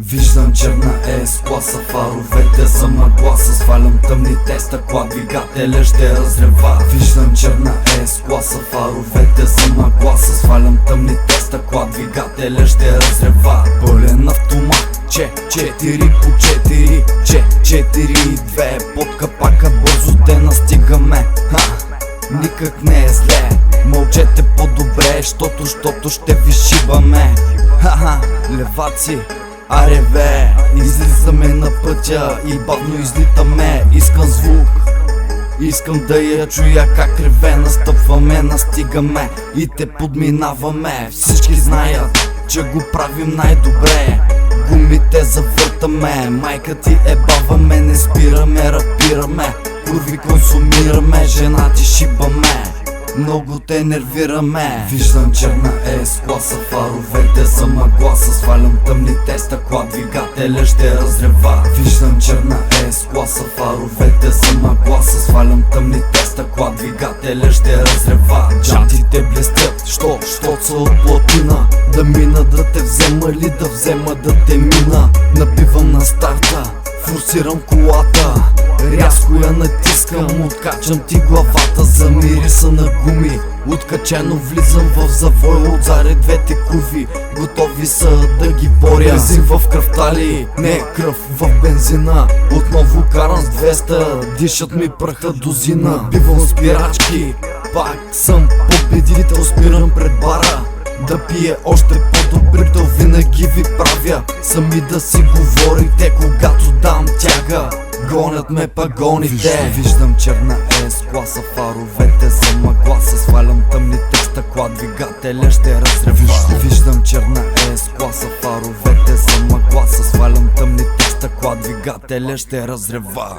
Виждам черна S-класа, фаровете за мъгласа. Свалям тъмните стъкла, двигателя ще разрева. Виждам черна S-класа, фаровете за мъгласа. Свалям тъмните стъкла, двигателя ще разрева. Пълен автомат, 4 по 4, 4 и 2. Под капака бързо те настигаме. Никак не е зле, мълчете по-добре, щото ще ви шибаме. Леваци, аре бе, излизаме на пътя и бавно излитаме. Искам звук, искам да я чуя как реве. Настъпваме, настигаме и те подминаваме. Всички знаят, че го правим най-добре. Гумите завъртаме, майка ти е баваме. Не спираме, рапираме, курви консумираме, жена ти шибаме, много те нервираме. Виждам черна S-класа, фаровете за мъгласа. Свалям тъмните стъкла, двигателя ще разрева. Виждам черна S-класа, фаровете за мъгласа. Свалям тъмните стъкла, двигателя ще разрева. Джантите блестят, що са от платина. Да мина да те взема ли да взема да те мина. Набивам на старта, форсирам колата, рязко я натискам, откачам ти главата. За мириса на гуми, откачено влизам в завоя. Отзаре двете куви, готови са да ги боря. Бензин в кръвта ли? Не кръв в бензина. Отново карам с 200, дишат ми праха дозина. Бивам спирачки, пак съм победител. Спирам пред бара да пие още по-добри, то винаги ви правя. Сами да си говорите, когато дам тяга. Гонят ме пагоните. Виждам черна S-класа, фаровете за мъгласа. Свалям тъмните стъкла, двигателя ще разрева. Виждам черна S-класа, фаровете за мъгласа. Свалям тъмните стъкла, двигателя ще разрева.